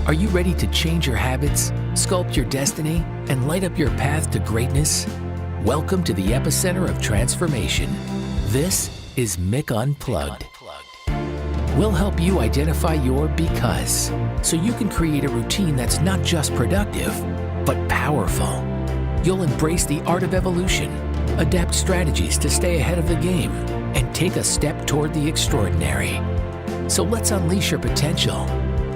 Are you ready to change your habits, sculpt your destiny, and light up your path to greatness? Welcome to the epicenter of transformation. This is Mick Unplugged. We'll help you identify your because, so you can create a routine that's not just productive, but powerful. You'll embrace the art of evolution, adapt strategies to stay ahead of the game, and take a step toward the extraordinary. So let's unleash your potential.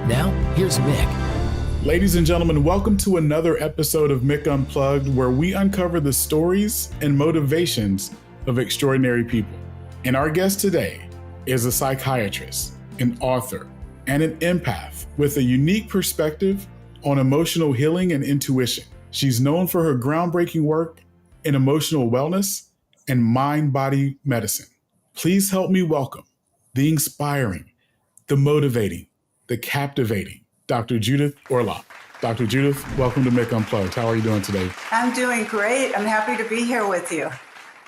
Now, here's Mick. Ladies and gentlemen, welcome to another episode of Mick Unplugged, where we uncover the stories and motivations of extraordinary people. And our guest today is a psychiatrist, an author, and an empath with a unique perspective on emotional healing and intuition. She's known for her groundbreaking work in emotional wellness and mind-body medicine. Please help me welcome the inspiring, the motivating, the captivating Dr. Judith Orloff. Dr. Judith, welcome to Mick Unplugged. How are you doing today? I'm doing great. I'm happy to be here with you.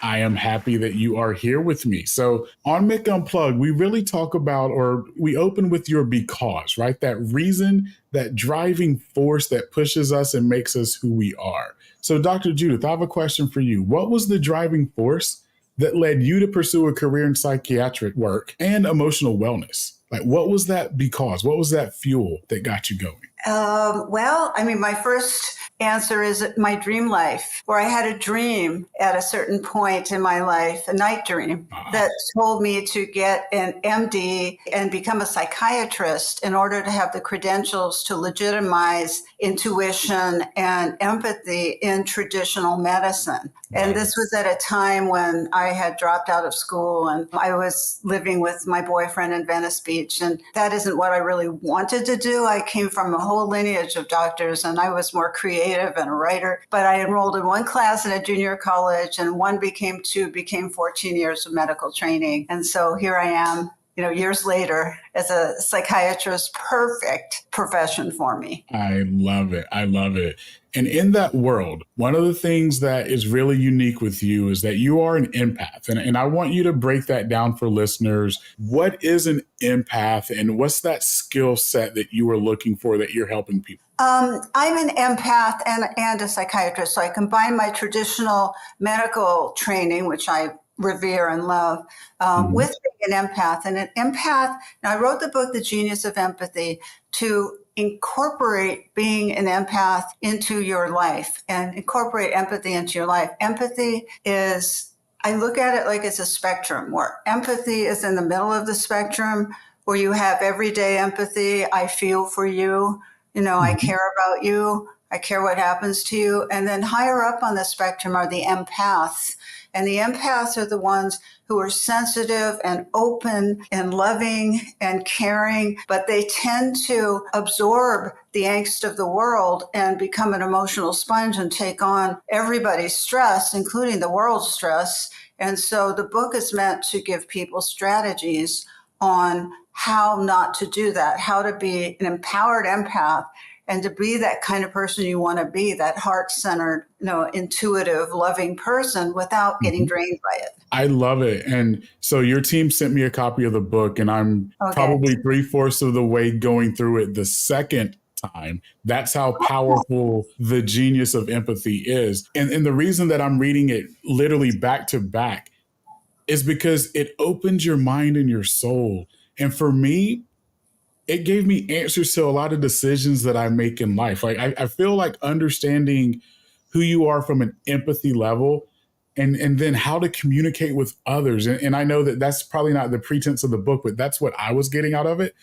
I am happy that you are here with me. So on Mick Unplugged, we really talk about, or we open with your because, right? That reason, that driving force that pushes us and makes us who we are. So Dr. Judith, I have a question for you. What was the driving force that led you to pursue a career in psychiatric work and emotional wellness? Like, what was that because? What was that fuel that got you going? My first answer is my dream life, where I had a dream at a certain point in my life, a night dream, that told me to get an MD and become a psychiatrist in order to have the credentials to legitimize intuition and empathy in traditional medicine. And this was at a time when I had dropped out of school and I was living with my boyfriend in Venice Beach. And that isn't what I really wanted to do. I came from a whole lineage of doctors and I was more creative and a writer. But I enrolled in one class in a junior college and one became 14 years of medical training. And so here I am, years later as a psychiatrist, perfect profession for me. I love it. I love it. And in that world, one of the things that is really unique with you is that you are an empath. And I want you to break that down for listeners. What is an empath and what's that skill set that you are looking for that you're helping people? I'm an empath and a psychiatrist. So I combine my traditional medical training, which I revere and love, with being an empath. And an empath, now I wrote the book, The Genius of Empathy, to incorporate being an empath into your life and incorporate empathy into your life. Empathy is, I look at it like it's a spectrum where empathy is in the middle of the spectrum, where you have everyday empathy. I feel for you, I care about you. I care what happens to you. And then higher up on the spectrum are the empaths. And the empaths are the ones who are sensitive and open and loving and caring, but they tend to absorb the angst of the world and become an emotional sponge and take on everybody's stress, including the world's stress. And so the book is meant to give people strategies on how not to do that, how to be an empowered empath and to be that kind of person you want to be, that heart-centered, intuitive, loving person without getting drained by it. I love it. And so your team sent me a copy of the book and I'm probably 3/4 of the way going through it the second time. That's how powerful the genius of empathy is. And the reason that I'm reading it literally back to back is because it opens your mind and your soul. And for me, it gave me answers to a lot of decisions that I make in life. Like I feel like understanding who you are from an empathy level and then how to communicate with others. And I know that that's probably not the pretense of the book, but that's what I was getting out of it.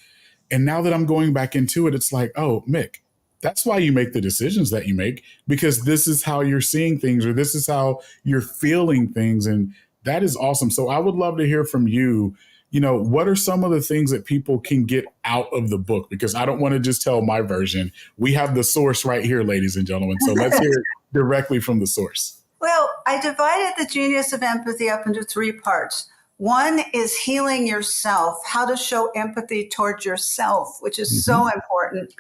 And now that I'm going back into it, it's like, oh, Mick, that's why you make the decisions that you make, because this is how you're seeing things or this is how you're feeling things. And that is awesome. So I would love to hear from you. What are some of the things that people can get out of the book? Because I don't want to just tell my version. We have the source right here, ladies and gentlemen. So let's hear it directly from the source. Well, I divided the genius of empathy up into 3 parts. One is healing yourself, how to show empathy towards yourself, which is so important.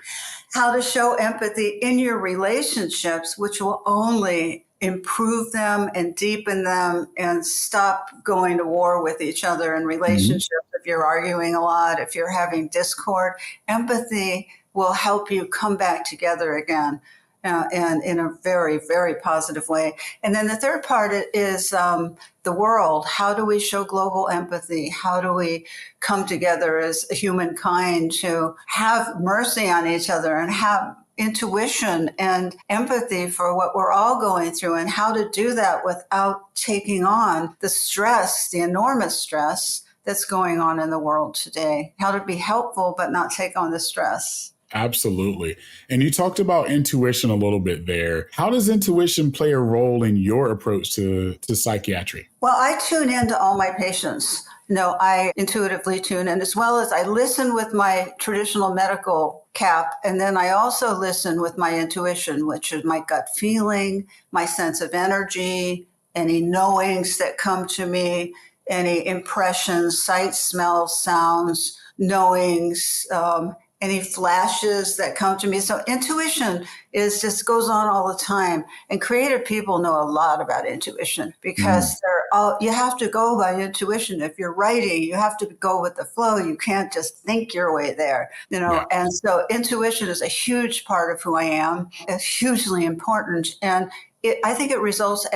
How to show empathy in your relationships, which will only improve them and deepen them and stop going to war with each other in relationships. If you're arguing a lot, if you're having discord, empathy will help you come back together again. And in a very, very positive way. And then the third part is the world. How do we show global empathy? How do we come together as humankind to have mercy on each other and have intuition and empathy for what we're all going through, and how to do that without taking on the stress, the enormous stress that's going on in the world today? How to be helpful but not take on the stress. Absolutely. And you talked about intuition a little bit there. How does intuition play a role in your approach to psychiatry? Well, I tune into all my patients. I intuitively tune in, as well as I listen with my traditional medical cap. And then I also listen with my intuition, which is my gut feeling, my sense of energy, any knowings that come to me, any impressions, sight, smells, sounds, knowings, any flashes that come to me. So intuition just goes on all the time. And creative people know a lot about intuition, because you have to go by intuition. If you're writing, you have to go with the flow. You can't just think your way there, Yeah. And so intuition is a huge part of who I am. It's hugely important. And I think it results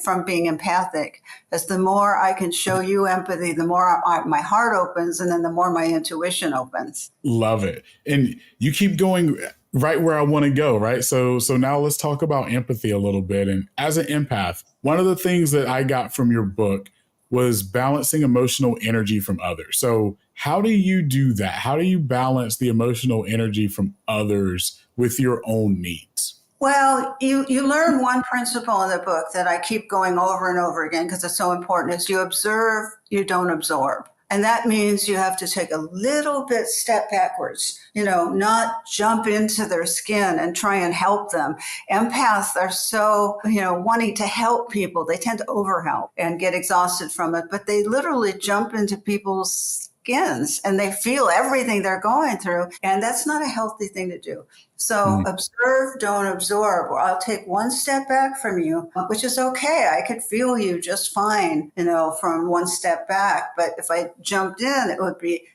from being empathic. As the more I can show you empathy, the more my heart opens, and then the more my intuition opens. Love it. And you keep going right where I want to go, right? So now let's talk about empathy a little bit. And as an empath, one of the things that I got from your book was balancing emotional energy from others. So how do you do that? How do you balance the emotional energy from others with your own needs? Well, you learn one principle in the book that I keep going over and over again because it's so important, is you observe, you don't absorb. And that means you have to take a little bit step backwards, not jump into their skin and try and help them. Empaths are so, wanting to help people. They tend to overhelp and get exhausted from it, but they literally jump into people's skins and they feel everything they're going through. And that's not a healthy thing to do. So observe, don't absorb. Or I'll take one step back from you, which is okay. I could feel you just fine, from one step back. But if I jumped in, it would be,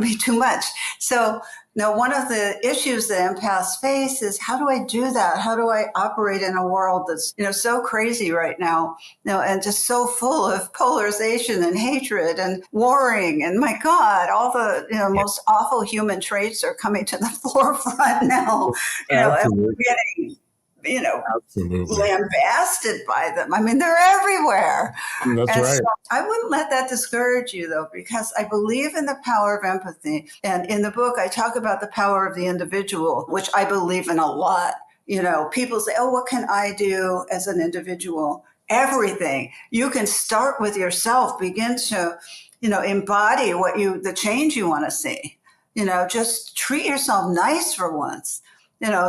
be too much. So now one of the issues that empaths face is, how do I do that? How do I operate in a world that's, so crazy right now, and just so full of polarization and hatred and warring, and my God, all the, most awful human traits are coming to the forefront now. And we're getting, Absolutely. lambasted by them. I mean, they're everywhere. That's right. So I wouldn't let that discourage you, though, because I believe in the power of empathy. And in the book, I talk about the power of the individual, which I believe in a lot. People say, oh, what can I do as an individual? Everything. You can start with yourself, begin to, embody the change you want to see. Just treat yourself nice for once.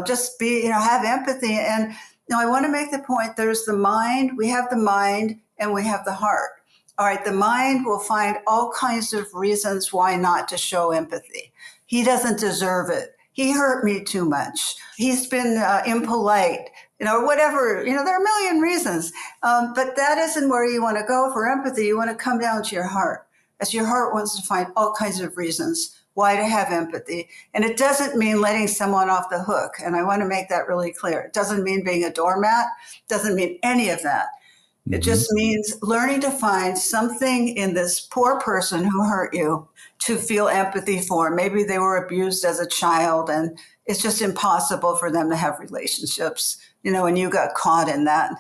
Just be, have empathy. And, I want to make the point, there's the mind, we have the mind, and we have the heart. All right, the mind will find all kinds of reasons why not to show empathy. He doesn't deserve it. He hurt me too much. He's been impolite, or whatever. There are a million reasons. But that isn't where you want to go for empathy. You want to come down to your heart, as your heart wants to find all kinds of reasons why to have empathy. And it doesn't mean letting someone off the hook. And I want to make that really clear. It doesn't mean being a doormat. It doesn't mean any of that. Mm-hmm. It just means learning to find something in this poor person who hurt you to feel empathy for. Maybe they were abused as a child and it's just impossible for them to have relationships, and you got caught in that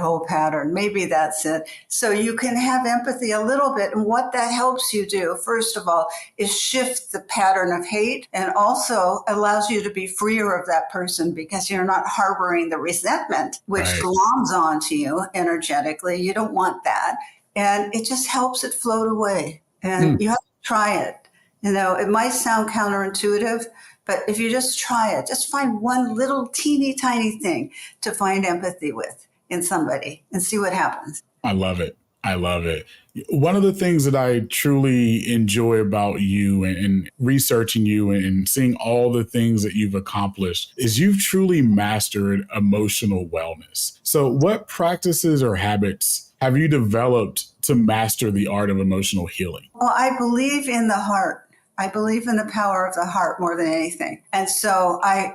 whole pattern. Maybe that's it. So you can have empathy a little bit. And what that helps you do, first of all, is shift the pattern of hate, and also allows you to be freer of that person because you're not harboring the resentment, which gloms onto you energetically. You don't want that. And it just helps it float away. And you have to try it. It might sound counterintuitive, but if you just try it, just find one little teeny tiny thing to find empathy with in somebody and see what happens. I love it. I love it. One of the things that I truly enjoy about you and researching you and seeing all the things that you've accomplished is you've truly mastered emotional wellness. So what practices or habits have you developed to master the art of emotional healing? Well, I believe in the heart. I believe in the power of the heart more than anything. And so I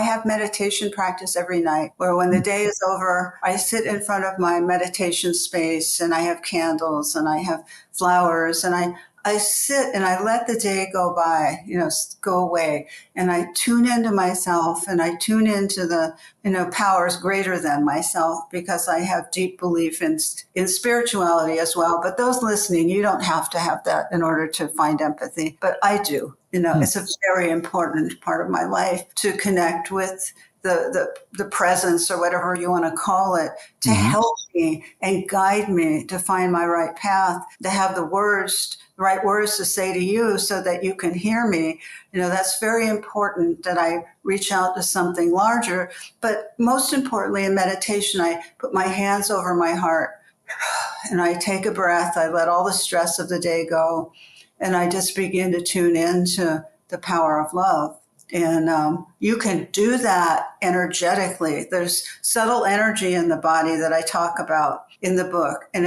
have meditation practice every night where when the day is over, I sit in front of my meditation space and I have candles and I have flowers and I sit and I let the day go by, go away. And I tune into myself and I tune into the, powers greater than myself because I have deep belief in spirituality as well. But those listening, you don't have to have that in order to find empathy. But I do. It's a very important part of my life to connect with the presence or whatever you want to call it to help me and guide me to find my right path, to have the right words to say to you so that you can hear me. That's very important that I reach out to something larger. But most importantly, in meditation, I put my hands over my heart and I take a breath. I let all the stress of the day go. And I just begin to tune into the power of love. And you can do that energetically. There's subtle energy in the body that I talk about in the book. And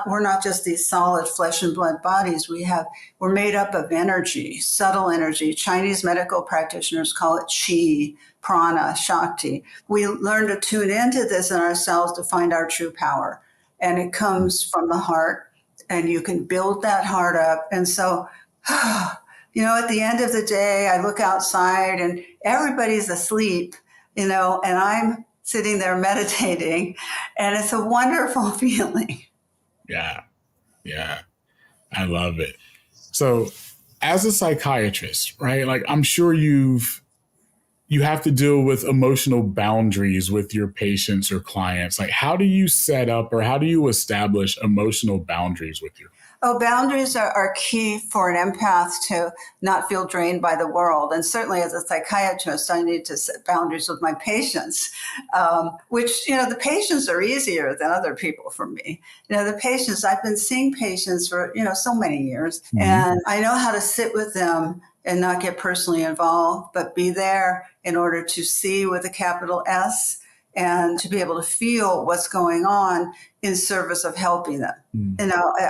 we're not just these solid flesh and blood bodies. We're made up of energy, subtle energy. Chinese medical practitioners call it qi, prana, shakti. We learn to tune into this in ourselves to find our true power. And it comes from the heart, and you can build that heart up. And so, at the end of the day, I look outside and everybody's asleep, and I'm sitting there meditating, and it's a wonderful feeling. Yeah. I love it. So as a psychiatrist, right, like I'm sure you have to deal with emotional boundaries with your patients or clients. Like how do you set up or how do you establish emotional boundaries with your Boundaries are key for an empath to not feel drained by the world. And certainly as a psychiatrist, I need to set boundaries with my patients, which, the patients are easier than other people for me. The patients, I've been seeing patients for, so many years, and I know how to sit with them and not get personally involved, but be there in order to see with a capital S and to be able to feel what's going on in service of helping them.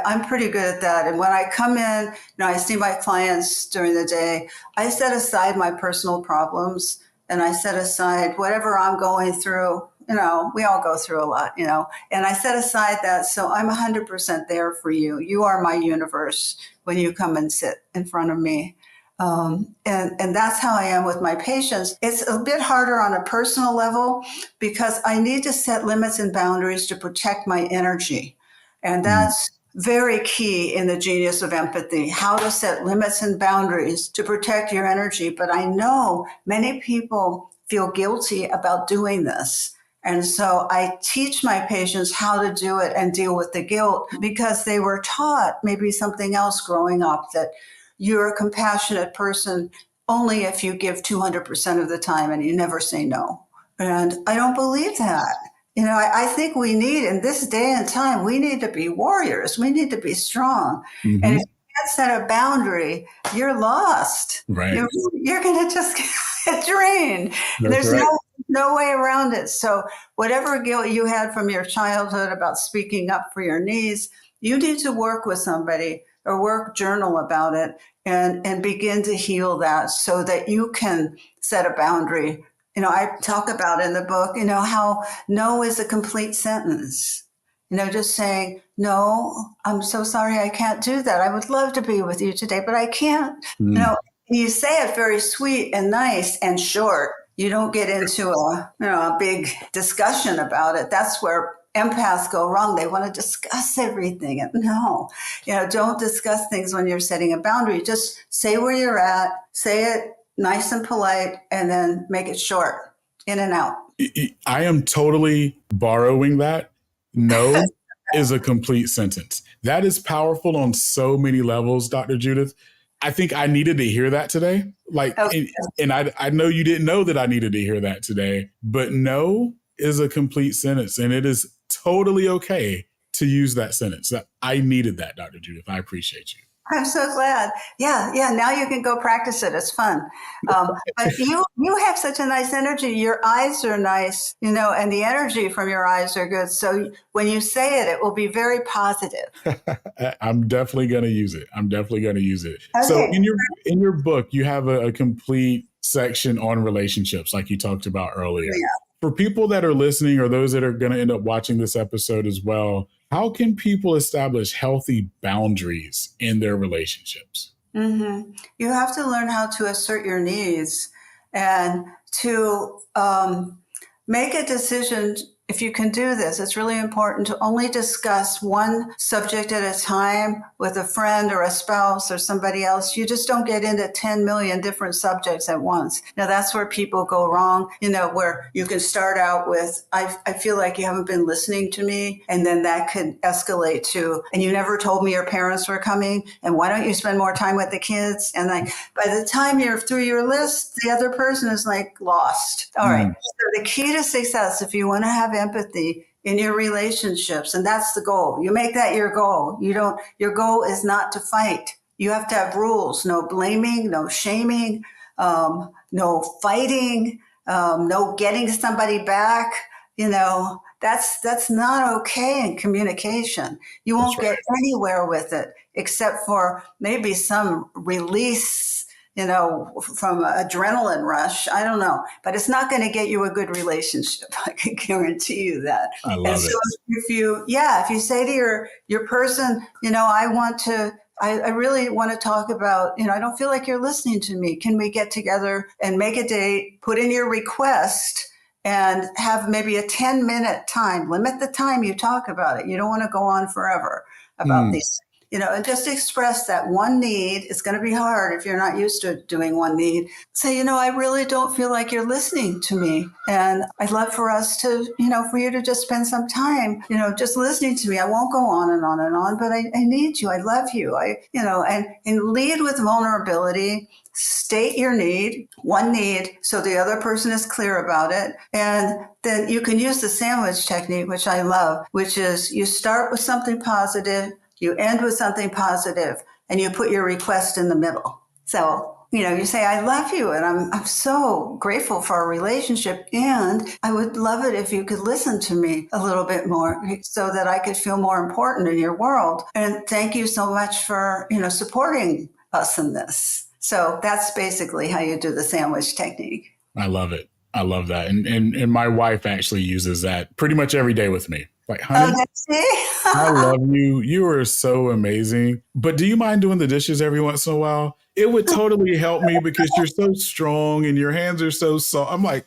I'm pretty good at that. And when I come in, I see my clients during the day, I set aside my personal problems and I set aside whatever I'm going through. We all go through a lot, and I set aside that. So I'm 100% there for you. You are my universe when you come and sit in front of me. And that's how I am with my patients. It's a bit harder on a personal level because I need to set limits and boundaries to protect my energy. And that's very key in the genius of empathy, how to set limits and boundaries to protect your energy. But I know many people feel guilty about doing this. And so I teach my patients how to do it and deal with the guilt because they were taught maybe something else growing up, that you're a compassionate person only if you give 200% of the time and you never say no. And I don't believe that. I think we need, in this day and time, we need to be warriors. We need to be strong. And if you can't set a boundary, you're lost. Right. You're going to just get drained. There's no way around it. So whatever guilt you had from your childhood about speaking up for your needs, you need to work with somebody or journal about it and begin to heal that so that you can set a boundary. I talk about in the book, how no is a complete sentence. Just saying, no, I'm so sorry, I can't do that. I would love to be with you today, but I can't. You say it very sweet and nice and short. You don't get into a big discussion about it. That's where empaths go wrong. They want to discuss everything. And no, don't discuss things when you're setting a boundary. Just say where you're at, say it nice and polite, and then make it short, in and out. I am totally borrowing that. No is a complete sentence. That is powerful on so many levels, Dr. Judith. I think I needed to hear that today. And I know you didn't know that I needed to hear that today, but no is a complete sentence. And it is totally okay to use that sentence. I needed that, Dr. Judith. I appreciate you. I'm so glad. Yeah. Now you can go practice it. It's fun. But you have such a nice energy. Your eyes are nice, and the energy from your eyes are good. So when you say it, it will be very positive. I'm definitely going to use it. Okay. So in your book, you have a complete section on relationships, like you talked about earlier. Yeah. For people that are listening or those that are going to end up watching this episode as well, how can people establish healthy boundaries in their relationships? Mm-hmm. You have to learn how to assert your needs and to make a decision. If you can do this, it's really important to only discuss one subject at a time with a friend or a spouse or somebody else. You just don't get into 10 million different subjects at once. Now, that's where people go wrong, where you can start out with, I feel like you haven't been listening to me. And then that could escalate to, and you never told me your parents were coming. And why don't you spend more time with the kids? And like, by the time you're through your list, the other person is like lost. All right. So the key to success, if you want to have empathy in your relationships, and that's the goal. You make that your goal. Your goal is not to fight. You have to have rules, no blaming, no shaming, no fighting, no getting somebody back. That's not okay in communication. You won't get anywhere with it except for maybe some release, from adrenaline rush. I don't know, but it's not going to get you a good relationship. I can guarantee you that. I love it. If you say to your person, I really want to talk about, I don't feel like you're listening to me. Can we get together and make a date, put in your request, and have maybe a 10-minute time, limit the time you talk about it. You don't want to go on forever about these things. And just express that one need. It's going to be hard if you're not used to doing one need. Say, I really don't feel like you're listening to me. And I'd love for us to, for you to just spend some time, just listening to me. I won't go on and on and on, but I need you. I love you. And lead with vulnerability. State your need, one need, so the other person is clear about it. And then you can use the sandwich technique, which I love, which is you start with something positive, you end with something positive, and you put your request in the middle. So, you say, I love you, and I'm so grateful for our relationship, and I would love it if you could listen to me a little bit more so that I could feel more important in your world. And thank you so much for, supporting us in this. So that's basically how you do the sandwich technique. I love it. I love that. And my wife actually uses that pretty much every day with me. Like, honey, I love you. You are so amazing. But do you mind doing the dishes every once in a while? It would totally help me because you're so strong and your hands are so soft. I'm like,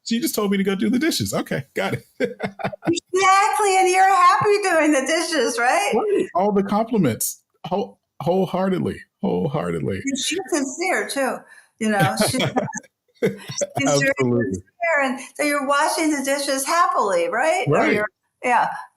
she just told me to go do the dishes. Okay, got it. Exactly. And you're happy doing the dishes, right? All the compliments, wholeheartedly. She's sincere too. She's absolutely. And so you're washing the dishes happily, right? Right.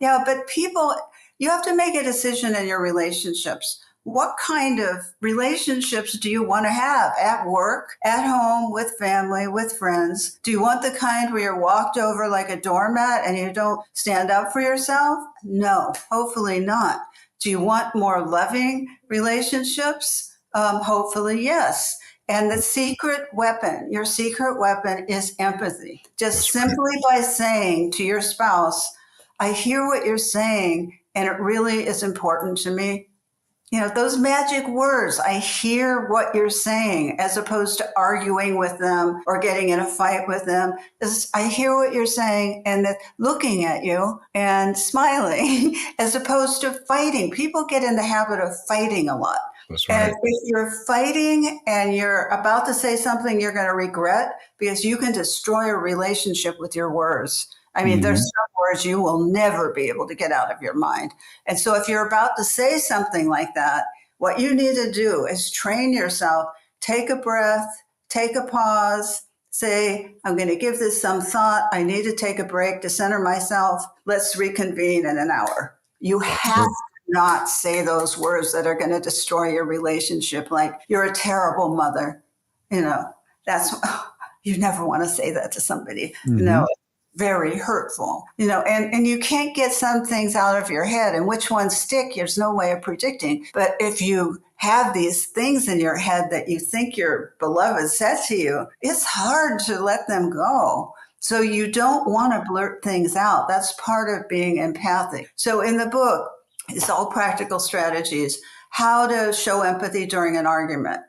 But people, you have to make a decision in your relationships. What kind of relationships do you want to have at work, at home, with family, with friends? Do you want the kind where you're walked over like a doormat and you don't stand up for yourself? No, hopefully not. Do you want more loving relationships? Hopefully, yes. And the your secret weapon is empathy. Just simply by saying to your spouse, I hear what you're saying, and it really is important to me. Those magic words, I hear what you're saying, as opposed to arguing with them or getting in a fight with them, is I hear what you're saying and that looking at you and smiling, as opposed to fighting. People get in the habit of fighting a lot. That's right. And if you're fighting and you're about to say something you're going to regret, because you can destroy a relationship with your words. I mean, there's some words you will never be able to get out of your mind. And so if you're about to say something like that, what you need to do is train yourself, take a breath, take a pause, say, I'm going to give this some thought. I need to take a break to center myself. Let's reconvene in an hour. You have to not say those words that are going to destroy your relationship, like you're a terrible mother. You never want to say that to somebody. No. very hurtful, and you can't get some things out of your head, and which ones stick, there's no way of predicting. But if you have these things in your head that you think your beloved said to you, it's hard to let them go. So you don't want to blurt things out. That's part of being empathic. So in the book, it's all practical strategies, how to show empathy during an argument.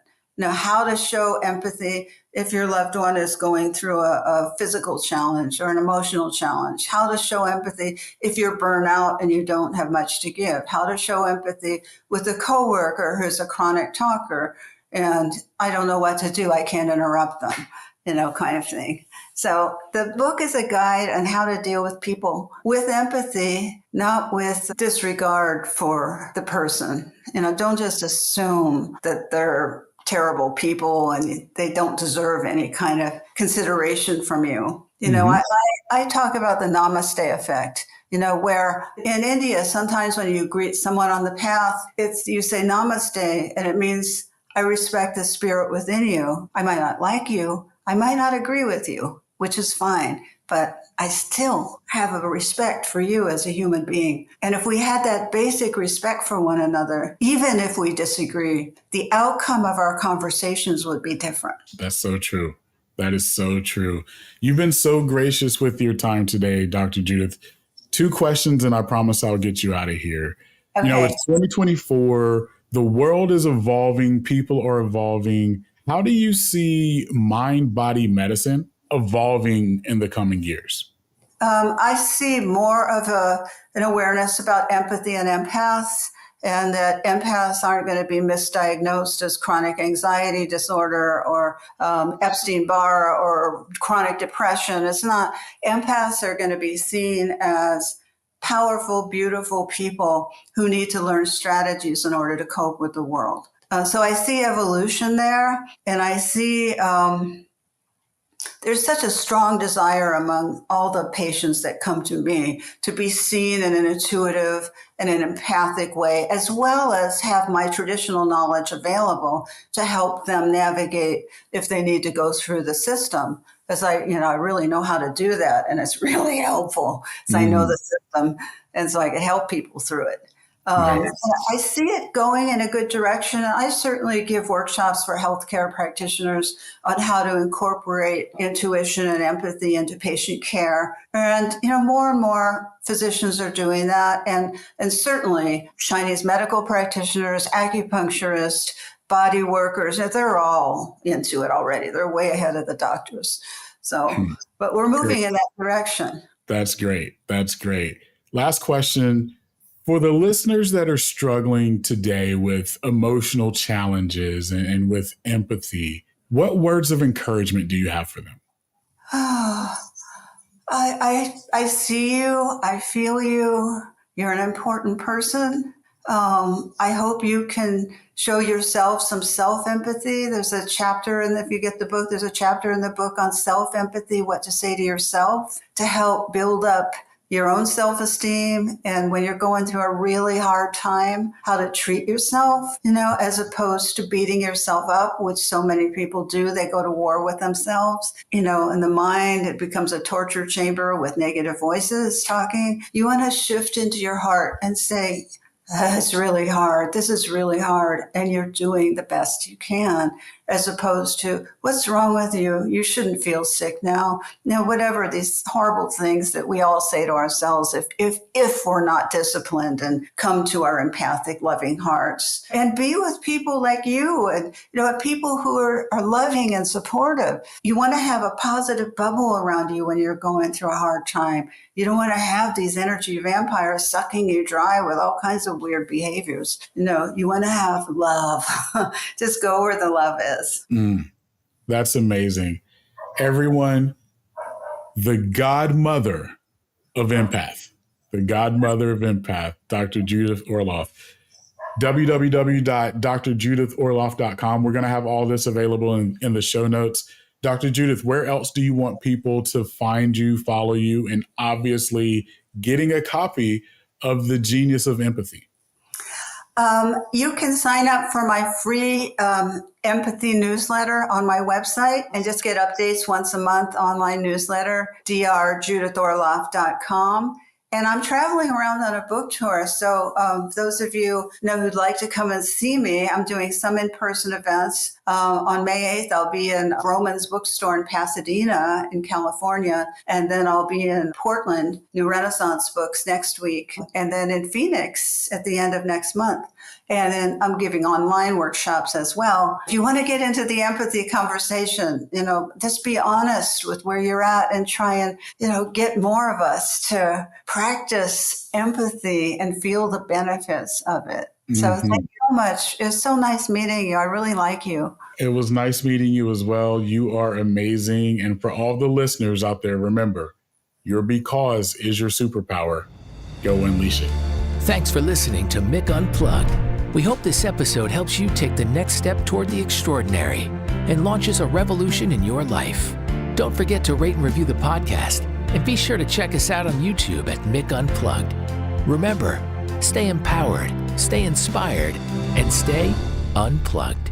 How to show empathy if your loved one is going through a physical challenge or an emotional challenge. How to show empathy if you're burnout and you don't have much to give. How to show empathy with a coworker who's a chronic talker and I don't know what to do. I can't interrupt them, kind of thing. So the book is a guide on how to deal with people with empathy, not with disregard for the person. Don't just assume that they're terrible people and they don't deserve any kind of consideration from you. I talk about the namaste effect, where in India, sometimes when you greet someone on the path, you say namaste, and it means I respect the spirit within you. I might not like you. I might not agree with you, which is fine, but I still have a respect for you as a human being. And if we had that basic respect for one another, even if we disagree, the outcome of our conversations would be different. That's so true. That is so true. You've been so gracious with your time today, Dr. Judith. 2 questions, and I promise I'll get you out of here. Okay. It's 2024. The world is evolving. People are evolving. How do you see mind-body medicine evolving in the coming years? I see more of an awareness about empathy and empaths, and that empaths aren't going to be misdiagnosed as chronic anxiety disorder or Epstein-Barr or chronic depression. It's not. Empaths are going to be seen as powerful, beautiful people who need to learn strategies in order to cope with the world. So I see evolution there, and I see there's such a strong desire among all the patients that come to me to be seen in an intuitive and an empathic way, as well as have my traditional knowledge available to help them navigate if they need to go through the system. Because I really know how to do that, and it's really helpful. So I know the system, and so I can help people through it. Nice. I see it going in a good direction. I certainly give workshops for healthcare practitioners on how to incorporate intuition and empathy into patient care. And, more and more physicians are doing that. And certainly Chinese medical practitioners, acupuncturists, body workers, they're all into it already. They're way ahead of the doctors. So, but we're moving in that direction. That's great. That's great. Last question. For the listeners that are struggling today with emotional challenges and with empathy, what words of encouragement do you have for them? I see you. I feel you. You're an important person. I hope you can show yourself some self-empathy. There's a chapter, and if you get the book, there's a chapter in the book on self-empathy, what to say to yourself to help build up your own self-esteem, and when you're going through a really hard time, how to treat yourself, as opposed to beating yourself up, which so many people do. They go to war with themselves. In the mind, it becomes a torture chamber with negative voices talking. You want to shift into your heart and say, it's really hard. This is really hard. And you're doing the best you can, as opposed to, what's wrong with you? You shouldn't feel sick now. Whatever these horrible things that we all say to ourselves if we're not disciplined and come to our empathic, loving hearts. And be with people like you and, people who are loving and supportive. You want to have a positive bubble around you when you're going through a hard time. You don't want to have these energy vampires sucking you dry with all kinds of weird behaviors. You want to have love. Just go where the love is. That's amazing. Everyone, the godmother of empath, Dr. Judith Orloff. www.drjudithorloff.com. We're going to have all this available in the show notes. Dr. Judith, where else do you want people to find you, follow you, and obviously getting a copy of The Genius of Empathy? You can sign up for my free empathy newsletter on my website and just get updates once a month, online newsletter, drjudithorloff.com. And I'm traveling around on a book tour. So those of you who'd like to come and see me, I'm doing some in-person events. On May 8th, I'll be in Roman's bookstore in Pasadena in California. And then I'll be in Portland, New Renaissance Books next week. And then in Phoenix at the end of next month. And then I'm giving online workshops as well. If you want to get into the empathy conversation, just be honest with where you're at and try and, get more of us to practice empathy and feel the benefits of it. So thank you so much. It was so nice meeting you. I really like you. It was nice meeting you as well. You are amazing. And for all the listeners out there, remember, your because is your superpower. Go unleash it. Thanks for listening to Mick Unplugged. We hope this episode helps you take the next step toward the extraordinary and launches a revolution in your life. Don't forget to rate and review the podcast, and be sure to check us out on YouTube at Mick Unplugged. Remember, stay empowered, stay inspired, and stay unplugged.